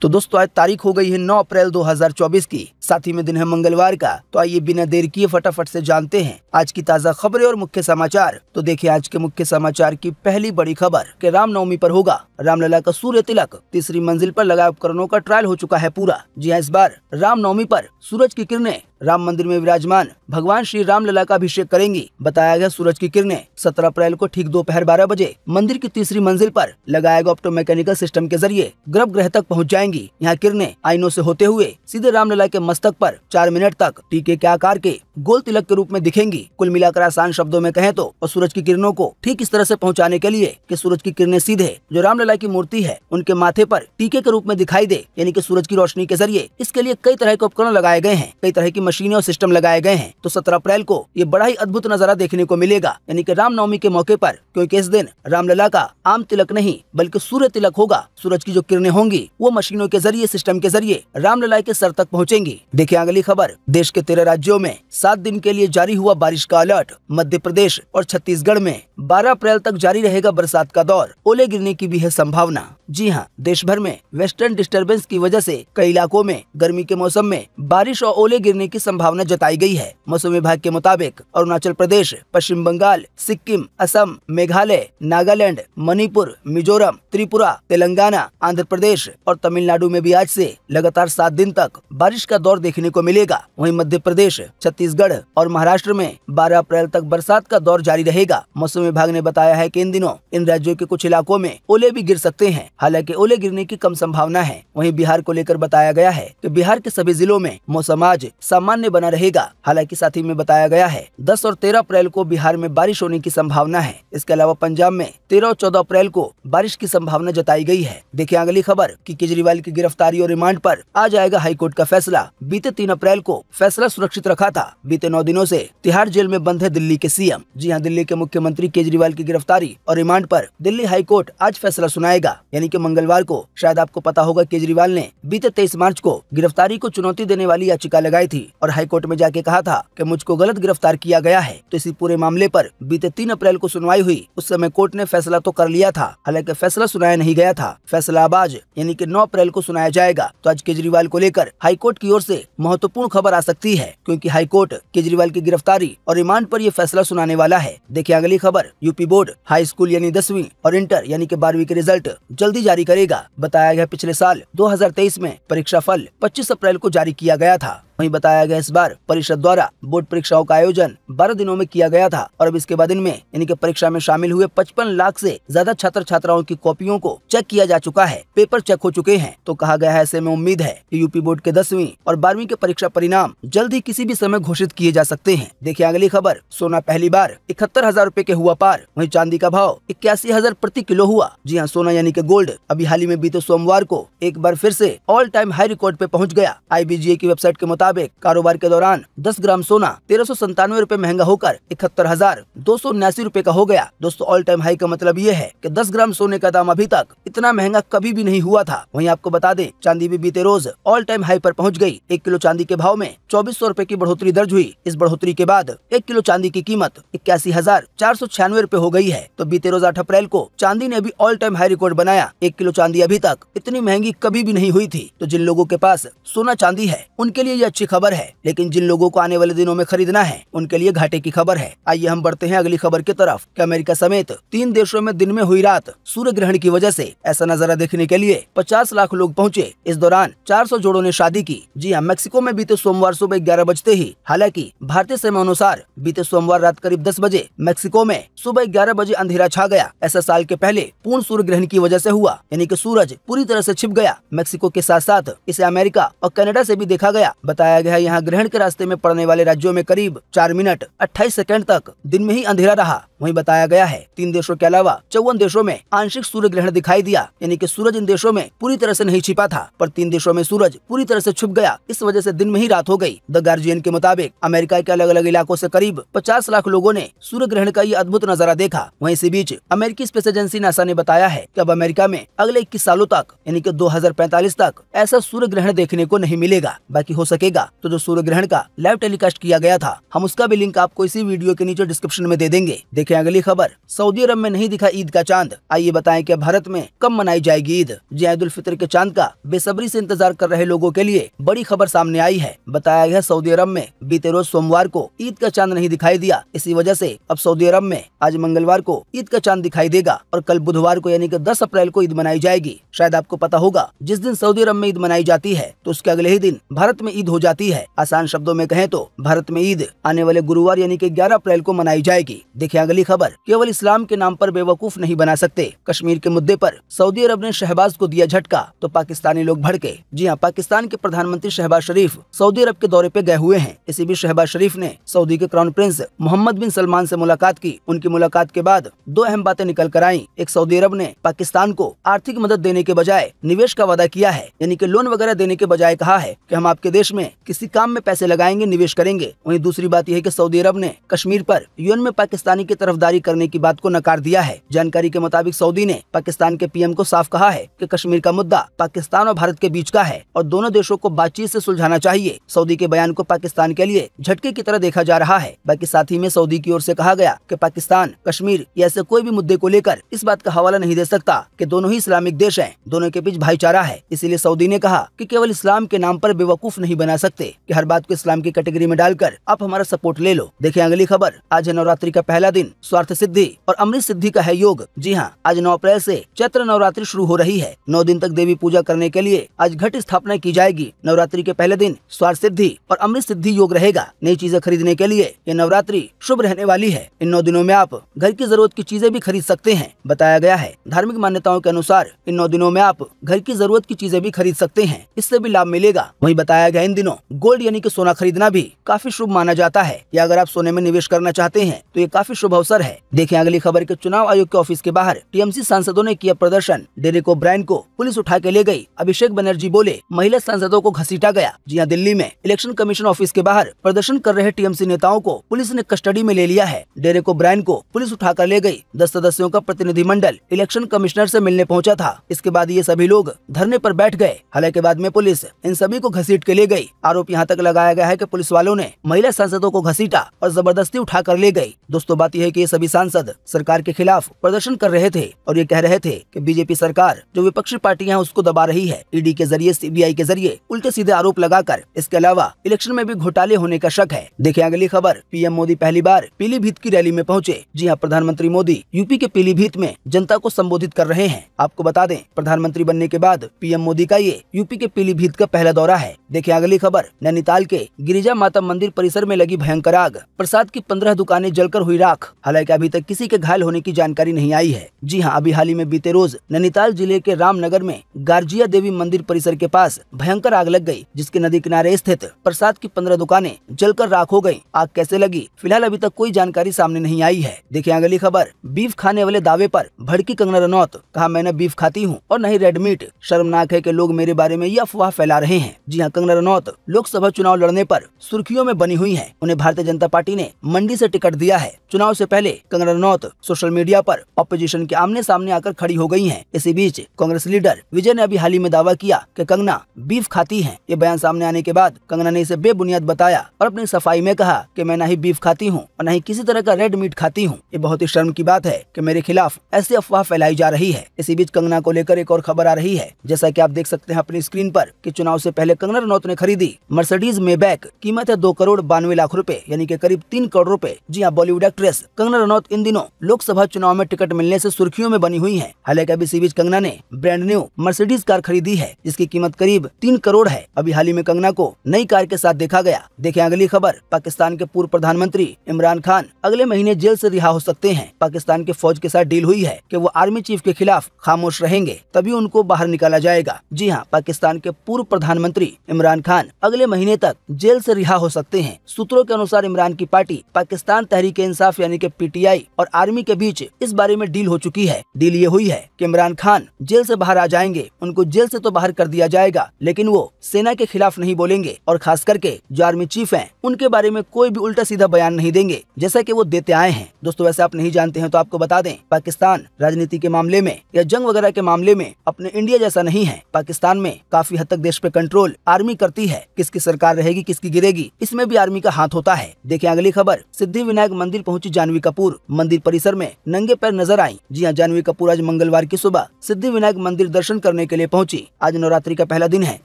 तो दोस्तों आज तारीख हो गई है 9 अप्रैल 2024 की, साथ ही में दिन है मंगलवार का। तो आइए बिना देर किए फटाफट से जानते हैं आज की ताज़ा खबरें और मुख्य समाचार। तो देखिए आज के मुख्य समाचार की पहली बड़ी खबर कि रामनवमी पर होगा रामलला का सूर्य तिलक। तीसरी मंजिल पर लगाए उपकरणों का ट्रायल हो चुका है पूरा। जी हाँ, इस बार रामनवमी पर सूरज की किरणें राम मंदिर में विराजमान भगवान श्री रामलला का अभिषेक करेंगी। बताया गया सूरज की किरणें 17 अप्रैल को ठीक दोपहर 12 बजे मंदिर की तीसरी मंजिल पर लगाए गए ऑप्टोमैकेनिकल सिस्टम के जरिए गर्भगृह तक पहुंच जाएंगी। यहाँ किरणें आईनों से होते हुए सीधे रामलला के मस्तक पर 4 मिनट तक टीके के आकार के गोल तिलक के रूप में दिखेंगी। कुल मिलाकर आसान शब्दों में कहें तो और सूरज की किरणों को ठीक इस तरह से पहुंचाने के लिए कि सूरज की किरणें सीधे जो रामलला की मूर्ति है उनके माथे पर टीके के रूप में दिखाई दे, यानी कि सूरज की रोशनी के जरिए। इसके लिए कई तरह के उपकरण लगाए गए हैं, कई तरह की मशीनें और सिस्टम लगाए गए हैं। तो 17 अप्रैल को ये बड़ा ही अद्भुत नजारा देखने को मिलेगा, यानी कि रामनवमी के मौके पर, क्योंकि इस दिन रामलला का आम तिलक नहीं बल्कि सूर्य तिलक होगा। सूरज की जो किरणें होंगी वो मशीनों के जरिए, सिस्टम के जरिए रामलला के सर तक पहुंचेंगी। देखिए अगली खबर, देश के 13 राज्यों में 7 दिन के लिए जारी हुआ बारिश का अलर्ट। मध्य प्रदेश और छत्तीसगढ़ में 12 अप्रैल तक जारी रहेगा बरसात का दौर। ओले गिरने की भी है संभावना। जी हाँ, देश भर में वेस्टर्न डिस्टर्बेंस की वजह से कई इलाकों में गर्मी के मौसम में बारिश और ओले गिरने की संभावना जताई गई है। मौसम विभाग के मुताबिक अरुणाचल प्रदेश, पश्चिम बंगाल, सिक्किम, असम, मेघालय, नागालैंड, मणिपुर, मिजोरम, त्रिपुरा, तेलंगाना, आंध्र प्रदेश और तमिलनाडु में भी आज से लगातार 7 दिन तक बारिश का दौर देखने को मिलेगा। वहीं मध्य प्रदेश, छत्तीसगढ़ और महाराष्ट्र में 12 अप्रैल तक बरसात का दौर जारी रहेगा। मौसम विभाग ने बताया है कि इन दिनों इन राज्यों के कुछ इलाकों में ओले भी गिर सकते हैं, हालांकि ओले गिरने की कम संभावना है। वहीं बिहार को लेकर बताया गया है कि बिहार के सभी जिलों में मौसम आज सामान्य बना रहेगा। हालांकि साथ ही में बताया गया है 10 और 13 अप्रैल को बिहार में बारिश होने की संभावना है। इसके अलावा पंजाब में 13 और 14 अप्रैल को बारिश की संभावना जताई गई है। देखिए अगली खबर कि केजरीवाल की गिरफ्तारी और रिमांड पर आ जाएगा हाईकोर्ट का फैसला। बीते 3 अप्रैल को फैसला सुरक्षित रखा था। बीते 9 दिनों से तिहाड़ जेल में बंद है दिल्ली के सीएम। जी हाँ, दिल्ली के मुख्यमंत्री केजरीवाल की गिरफ्तारी और रिमांड पर दिल्ली हाईकोर्ट आज फैसला सुनाएगा, यानी कि मंगलवार को। शायद आपको पता होगा केजरीवाल ने बीते 23 मार्च को गिरफ्तारी को चुनौती देने वाली याचिका लगाई थी और हाईकोर्ट में जाके कहा था कि मुझको गलत गिरफ्तार किया गया है। तो इसी पूरे मामले पर बीते 3 अप्रैल को सुनवाई हुई। उस समय कोर्ट ने फैसला तो कर लिया था, हालांकि फैसला सुनाया नहीं गया था। फैसला अब आज यानी कि 9 अप्रैल को सुनाया जाएगा। तो आज केजरीवाल को लेकर हाईकोर्ट की ओर से महत्वपूर्ण खबर आ सकती है, क्योंकि हाईकोर्ट केजरीवाल की गिरफ्तारी और रिमांड पर यह फैसला सुनाने वाला है। देखिए अगली खबर, यूपी बोर्ड हाई स्कूल यानी 10वीं और इंटर यानी कि 12वीं के रिजल्ट जल्दी जारी करेगा। बताया गया पिछले साल 2023 में परीक्षा फल 25 अप्रैल को जारी किया गया था। वहीं बताया गया इस बार परिषद द्वारा बोर्ड परीक्षाओं का आयोजन 12 दिनों में किया गया था और अब इसके बाद इनमें यानी कि परीक्षा में शामिल हुए 55 लाख से ज्यादा छात्र छात्राओं की कॉपियों को चेक किया जा चुका है। पेपर चेक हो चुके हैं। तो कहा गया है ऐसे में उम्मीद है कि यूपी बोर्ड के 10वीं और 12वीं के परीक्षा परिणाम जल्द ही किसी भी समय घोषित किए जा सकते हैं। देखिए अगली खबर, सोना पहली बार 71,000 रूपए के हुआ पार। वहीं चांदी का भाव 81,000 प्रति किलो हुआ। जी हाँ, सोना यानी कि गोल्ड अभी हाल ही में बीते सोमवार को एक बार फिर से ऑल टाइम हाई रिकॉर्ड पे पहुंच गया। IBGA की वेबसाइट के मुताबिक कारोबार के दौरान 10 ग्राम सोना 1397 रूपए महंगा होकर 71,279 रूपए का हो गया। दोस्तों ऑल टाइम हाई का मतलब ये है कि 10 ग्राम सोने का दाम अभी तक इतना महंगा कभी भी नहीं हुआ था। वहीं आपको बता दें चांदी भी बीते रोज ऑल टाइम हाई पर पहुंच गई। 1 किलो चांदी के भाव में 2400 रूपए की बढ़ोतरी दर्ज हुई। इस बढ़ोतरी के बाद 1 किलो चांदी की कीमत 81,496 रूपए हो गई है। तो बीते रोज 8 अप्रैल को चांदी ने भी ऑल टाइम हाई रिकॉर्ड बनाया। 1 किलो चांदी अभी तक इतनी महंगी कभी भी नहीं हुई थी। तो जिन लोगों के पास सोना चांदी है उनके लिए ये अच्छी खबर है, लेकिन जिन लोगों को आने वाले दिनों में खरीदना है उनके लिए घाटे की खबर है। आइए हम बढ़ते हैं अगली खबर की तरफ कि अमेरिका समेत 3 देशों में दिन में हुई रात सूर्य ग्रहण की वजह से ऐसा नजारा देखने के लिए 50 लाख लोग पहुंचे। इस दौरान 400 जोड़ों ने शादी की। जी हाँ, मैक्सिको में बीते सोमवार सुबह 11 बजते ही, हालांकि भारतीय समय अनुसार बीते सोमवार रात करीब 10 बजे मैक्सिको में सुबह 11 बजे अंधेरा छा गया। ऐसा साल के पहले पूर्ण सूर्य ग्रहण की वजह से हुआ, यानी कि सूरज पूरी तरह से छिप गया। मैक्सिको के साथ साथ इसे अमेरिका और कनाडा से भी देखा गया। बताया गया है यहाँ ग्रहण के रास्ते में पड़ने वाले राज्यों में करीब 4 मिनट 28 सेकंड तक दिन में ही अंधेरा रहा। वहीं बताया गया है 3 देशों के अलावा 54 देशों में आंशिक सूर्य ग्रहण दिखाई दिया, यानी कि सूरज इन देशों में पूरी तरह से नहीं छिपा था, पर 3 देशों में सूरज पूरी तरह से छुप गया। इस वजह से दिन में ही रात हो गई। द गार्जियन के मुताबिक अमेरिका के अलग अलग इलाकों से करीब 50 लाख लोगों ने सूर्य ग्रहण का ये अद्भुत नजारा देखा। वहीं इसी बीच अमेरिकी स्पेस एजेंसी नासा ने बताया है कि अब अमेरिका में अगले 21 सालों तक यानी कि 2045 तक ऐसा सूर्य ग्रहण देखने को नहीं मिलेगा। बाकी हो सकेगा तो जो सूर्य ग्रहण का लाइव टेलीकास्ट किया गया था, हम उसका भी लिंक आपको इसी वीडियो के नीचे डिस्क्रिप्शन में दे देंगे। देखिए देखें अगली खबर, सऊदी अरब में नहीं दिखा ईद का चांद। आइए बताएं कि भारत में कब मनाई जाएगी ईद। जी ईद उल फितर के चांद का बेसब्री से इंतजार कर रहे लोगों के लिए बड़ी खबर सामने आई है। बताया गया सऊदी अरब में बीते रोज सोमवार को ईद का चांद नहीं दिखाई दिया। इसी वजह से अब सऊदी अरब में आज मंगलवार को ईद का चांद दिखाई देगा और कल बुधवार को यानी कि 10 अप्रैल को ईद मनाई जाएगी। शायद आपको पता होगा, जिस दिन सऊदी अरब में ईद मनाई जाती है तो उसके अगले ही दिन भारत में ईद हो जाती है। आसान शब्दों में कहें तो भारत में ईद आने वाले गुरुवार यानी कि 11 अप्रैल को मनाई जाएगी। देखिए अगली खबर, केवल इस्लाम के नाम पर बेवकूफ नहीं बना सकते। कश्मीर के मुद्दे पर सऊदी अरब ने शहबाज को दिया झटका तो पाकिस्तानी लोग भड़के। जी हाँ, पाकिस्तान के प्रधानमंत्री शहबाज शरीफ सऊदी अरब के दौरे पे गए हुए हैं। इसी बीच शहबाज शरीफ ने सऊदी के क्राउन प्रिंस मोहम्मद बिन सलमान से मुलाकात की। उनकी मुलाकात के बाद दो अहम बातें निकल कर आईं। एक, सऊदी अरब ने पाकिस्तान को आर्थिक मदद देने के बजाय निवेश का वादा किया है, यानी कि लोन वगैरह देने के बजाय कहा है कि हम आपके देश में किसी काम में पैसे लगाएंगे, निवेश करेंगे। वहीं दूसरी बात यह है कि सऊदी अरब ने कश्मीर पर यूएन में पाकिस्तानी की तरफदारी करने की बात को नकार दिया है। जानकारी के मुताबिक सऊदी ने पाकिस्तान के पीएम को साफ कहा है कि कश्मीर का मुद्दा पाकिस्तान और भारत के बीच का है और दोनों देशों को बातचीत से सुलझाना चाहिए। सऊदी के बयान को पाकिस्तान के लिए झटके की तरह देखा जा रहा है। बाकी साथ ही में सऊदी की ओर से कहा गया कि पाकिस्तान कश्मीर या ऐसे कोई भी मुद्दे को लेकर इस बात का हवाला नहीं दे सकता कि दोनों ही इस्लामिक देश हैं, दोनों के बीच भाईचारा है। इसीलिए सऊदी ने कहा कि केवल इस्लाम के नाम पर बेवकूफ नहीं बना सकते कि हर बात को इस्लाम की कैटेगरी में डालकर आप हमारा सपोर्ट ले लो। देखिए अगली खबर, आज है नवरात्रि का पहला दिन। स्वार्थ सिद्धि और अमृत सिद्धि का है योग। जी हाँ, आज 9 अप्रैल से चैत्र नवरात्रि शुरू हो रही है। 9 दिन तक देवी पूजा करने के लिए आज घट स्थापना की जाएगी। नवरात्रि के पहले दिन स्वार्थ सिद्धि और अमृत सिद्धि योग रहेगा। नई चीजें खरीदने के लिए ये नवरात्रि शुभ रहने वाली है। इन 9 दिनों में आप घर की जरूरत की चीजें भी खरीद सकते हैं। बताया गया है धार्मिक मान्यताओं के अनुसार इन 9 दिनों में आप घर की जरूरत की चीजें भी खरीद सकते हैं, इससे भी लाभ मिलेगा। वहीं बताया गया इन दिनों गोल्ड यानी कि सोना खरीदना भी काफी शुभ माना जाता है, या अगर आप सोने में निवेश करना चाहते हैं तो ये काफी शुभ अवसर है। देखें अगली खबर के चुनाव आयोग के ऑफिस के बाहर टीएमसी सांसदों ने किया प्रदर्शन। डेरेक ओब्रायन को पुलिस उठा के ले गई। अभिषेक बनर्जी बोले महिला सांसदों को घसीटा गया। जी हाँ, दिल्ली में इलेक्शन कमीशन ऑफिस के बाहर प्रदर्शन कर रहे टीएमसी नेताओं को पुलिस ने कस्टडी में ले लिया है। डेरेक ओब्रायन को पुलिस उठा कर ले गई। 10 सदस्यों का प्रतिनिधिमंडल इलेक्शन कमिश्नर से मिलने पहुंचा था। इसके बाद ये सभी लोग धरने पर बैठ गए। हालांकि बाद में पुलिस इन सभी को घसीट के ले गई। आरोप यहाँ तक लगाया गया है कि पुलिस वालों ने महिला सांसदों को घसीटा और जबरदस्ती उठा कर ले गई। दोस्तों, बात यह है कि ये सभी सांसद सरकार के खिलाफ प्रदर्शन कर रहे थे और ये कह रहे थे कि बीजेपी सरकार जो विपक्षी पार्टियां हैं उसको दबा रही है। ईडी के जरिए, सीबीआई के जरिए उल्टे सीधे आरोप लगाकर। इसके अलावा इलेक्शन में भी घोटाले होने का शक है। देखिए अगली खबर, पीएम मोदी पहली बार पीलीभीत की रैली में पहुंचे। जी हाँ, प्रधानमंत्री मोदी यूपी के पीलीभीत में जनता को संबोधित कर रहे हैं। आपको बता दें, प्रधानमंत्री बनने के बाद पीएम मोदी का ये यूपी के पीलीभीत का पहला दौरा है। देखिए अगली खबर, नैनीताल के गिरिजा माता मंदिर परिसर में लगी भयंकर आग। प्रसाद की 15 दुकानें जलकर हुई राख। हालांकि अभी तक किसी के घायल होने की जानकारी नहीं आई है। जी हाँ, अभी हाल ही में बीते रोज नैनीताल जिले के रामनगर में गार्जिया देवी मंदिर परिसर के पास भयंकर आग लग गई, जिसके नदी किनारे स्थित प्रसाद की 15 दुकानें जलकर राख हो गयी। आग कैसे लगी, फिलहाल अभी तक कोई जानकारी सामने नहीं आई है। देखिए अगली खबर, बीफ खाने वाले दावे पर भड़की कंगना रनौत। कहा मैं न बीफ खाती हूँ और न ही रेड मीट। शर्मनाक है कि लोग मेरे बारे में ये अफवाह फैला रहे हैं। जी हाँ, कंगना रनौत लोकसभा चुनाव लड़ने पर सुर्खियों में बनी हुई है। उन्हें भारतीय जनता पार्टी ने मंडी से टिकट दिया है। चुनाव से पहले कंगना रनौत सोशल मीडिया पर ऑपोजिशन के आमने सामने आकर खड़ी हो गई हैं। इसी बीच कांग्रेस लीडर विजय ने अभी हाल ही में दावा किया कि कंगना बीफ खाती हैं। ये बयान सामने आने के बाद कंगना ने इसे बेबुनियाद बताया और अपनी सफाई में कहा कि मैं न ही बीफ खाती हूँ और न ही किसी तरह का रेड मीट खाती हूँ। ये बहुत ही शर्म की बात है कि मेरे खिलाफ ऐसी अफवाह फैलाई जा रही है। इसी बीच कंगना को लेकर एक और खबर आ रही है। जैसा कि आप देख सकते हैं अपनी स्क्रीन पर कि चुनाव से पहले कंगना रनौत ने खरीदी मर्सिडीज मेबैक। कीमत है 2 करोड़ 92 लाख रुपए, यानी कि करीब 3 करोड़ रुपए। जी हाँ, बॉलीवुड एक्ट्रेस कंगना रनौत इन दिनों लोकसभा चुनाव में टिकट मिलने से सुर्खियों में बनी हुई है। हालांकि अभी इसी बीच कंगना ने ब्रांड न्यू मर्सिडीज कार खरीदी है, जिसकी कीमत करीब 3 करोड़ है। अभी हाल ही में कंगना को नई कार के साथ देखा गया। देखें अगली खबर, पाकिस्तान के पूर्व प्रधानमंत्री इमरान खान अगले महीने जेल से रिहा हो सकते हैं। पाकिस्तान के फौज के साथ डील हुई है कि वो आर्मी चीफ के खिलाफ खामोश रहेंगे, तभी उनको बाहर निकाला जाएगा। जी हाँ, पाकिस्तान के पूर्व प्रधानमंत्री इमरान खान अगले महीने तक जेल से रिहा हो सकते हैं। सूत्रों के अनुसार इमरान की पार्टी पाकिस्तान तहरीक इंसाफ यानी कि पीटीआई और आर्मी के बीच इस बारे में डील हो चुकी है। डील ये हुई है कि इमरान खान जेल से बाहर आ जाएंगे, उनको जेल से तो बाहर कर दिया जाएगा, लेकिन वो सेना के खिलाफ नहीं बोलेंगे और खास करके जो आर्मी चीफ हैं उनके बारे में कोई भी उल्टा सीधा बयान नहीं देंगे, जैसा कि वो देते आए हैं। दोस्तों, वैसे आप नहीं जानते हैं तो आपको बता दें, पाकिस्तान राजनीति के मामले में या जंग वगैरह के मामले में अपने इंडिया जैसा नहीं है। पाकिस्तान में काफी हद तक देश पे कंट्रोल आर्मी करती है। किसकी सरकार रहेगी, किसकी गिरेगी, इसमें भी आर्मी का हाथ होता है। देखें अगली खबर, सिद्धि विनायक मंदिर पहुंची जाह्नवी कपूर मंदिर परिसर में नंगे पैर नजर आई। जी हाँ, जानवी कपूर आज मंगलवार की सुबह सिद्धि विनायक मंदिर दर्शन करने के लिए पहुंची। आज नवरात्रि का पहला दिन है,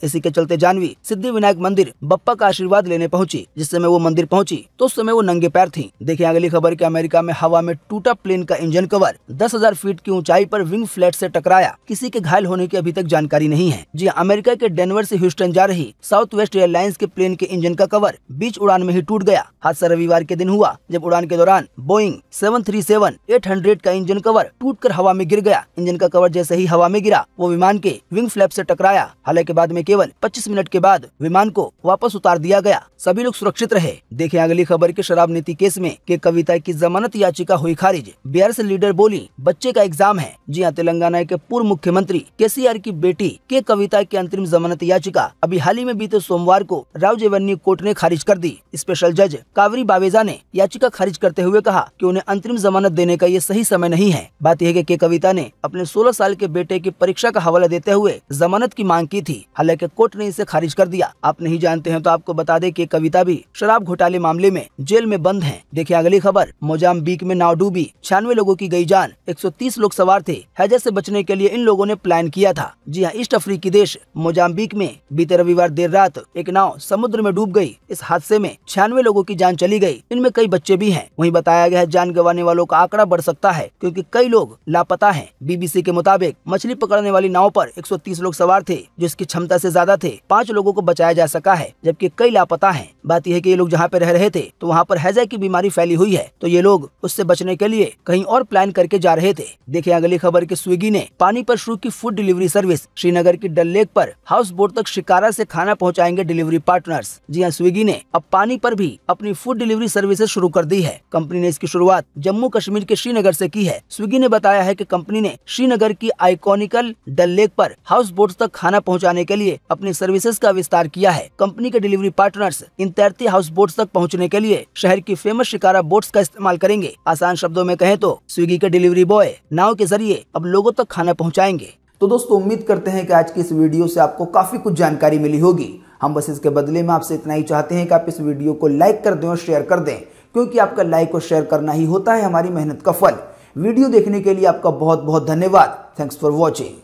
इसी के चलते जानवी सिद्धि विनायक मंदिर बप्पा का आशीर्वाद लेने पहुंची। जिस समय वो मंदिर पहुंची तो उस समय वो नंगे पैर थी। देखिए अगली खबर कि अमेरिका में हवा में टूटा प्लेन का इंजन कवर 10,000 फीट की ऊंचाई पर विंग फ्लैट से टकराया। किसी के घायल होने की अभी तक जानकारी नहीं है। जी अमेरिका के डेनवर से ह्यूस्टन जा रही साउथ वेस्ट एयरलाइंस के प्लेन के इंजन का कवर बीच उड़ान में ही टूट गया। हादसा रविवार के दिन हुआ जब उड़ान के दौरान बोइंग 737-800 का इंजन कवर टूटकर हवा में गिर गया। इंजन का कवर जैसे ही हवा में गिरा वो विमान के विंग फ्लैप से टकराया। हालांकि बाद में केवल 25 मिनट के बाद विमान को वापस उतार दिया गया। सभी लोग सुरक्षित रहे। देखिए अगली खबर के शराब नीति केस में के कविता की जमानत याचिका हुई खारिज। बीआरएस लीडर बोली बच्चे का एग्जाम है। जी हाँ, तेलंगाना के पूर्व मुख्यमंत्री केसीआर की बेटी के कविता की अंतरिम जमानत याचिका अभी हाल ही में बीते सोमवार को राव जेवेन्यू कोर्ट ने खारिज कर दी। स्पेशल जज कावेरी बावेजा ने याचिका खारिज करते हुए कहा कि उन्हें अंतरिम जमानत देने का ये सही समय नहीं है। बात यह है कि कविता ने अपने 16 साल के बेटे की परीक्षा का हवाला देते हुए जमानत की मांग की थी। हालांकि कोर्ट ने इसे खारिज कर दिया। आप नहीं जानते हैं तो आपको बता दें कि कविता भी शराब घोटाले मामले में जेल में बंद है। देखिए अगली खबर, मोजाम्बिक में नाव डूबी, 96 लोगों की गई जान, 130 लोग सवार थे। हैजा से बचने के लिए इन लोगों ने प्लान किया था। जी हाँ, ईस्ट अफ्रीकी देश मोजाम्बिक में बीते रविवार देर रात एक नाव समुद्र में डूब गई। इस हादसे में 96 लोगों की जान चली गई। इनमें कई बच्चे भी हैं। वहीं बताया गया है जान गंवाने वालों का आंकड़ा बढ़ सकता है क्योंकि कई लोग लापता हैं। बीबीसी के मुताबिक मछली पकड़ने वाली नाव पर 130 लोग सवार थे, जिसकी क्षमता से ज्यादा थे। 5 लोगों को बचाया जा सका है, जबकि कई लापता हैं। बात यह है कि ये लोग जहाँ पे रह रहे थे तो वहाँ पर हैजा की बीमारी फैली हुई है, तो ये लोग उससे बचने के लिए कहीं और प्लान करके जा रहे थे। देखिए अगली खबर कि स्विगी ने पानी पर शुरू की फूड डिलीवरी सर्विस। श्रीनगर की डल लेक पर हाउस बोट तक शिकारा से खाना पहुँचाएंगे डिलीवरी पार्टनर्स। जी हाँ, स्विगी ने अब पानी पर भी अपनी फूड डिलीवरी सर्विसेज शुरू कर दी है। कंपनी ने इसकी शुरुआत जम्मू कश्मीर के श्रीनगर से की है। स्विगी ने बताया है कि कंपनी ने श्रीनगर की आइकॉनिकल डल लेक पर हाउस बोट्स तक खाना पहुंचाने के लिए अपनी सर्विसेज का विस्तार किया है। कंपनी के डिलीवरी पार्टनर्स इन तैरती हाउस बोट्स तक पहुंचने के लिए शहर की फेमस शिकारा बोट्स का इस्तेमाल करेंगे। आसान शब्दों में कहें तो स्विगी के डिलीवरी बॉय नाव के जरिए अब लोगों तक खाना पहुँचाएंगे। तो दोस्तों उम्मीद करते हैं कि आज की इस वीडियो से आपको काफी कुछ जानकारी मिली होगी। हम बस इसके बदले में आपसे इतना ही चाहते हैं कि आप इस वीडियो को लाइक कर दें और शेयर कर दें, क्योंकि आपका लाइक और शेयर करना ही होता है हमारी मेहनत का फल। वीडियो देखने के लिए आपका बहुत बहुत धन्यवाद। Thanks for watching.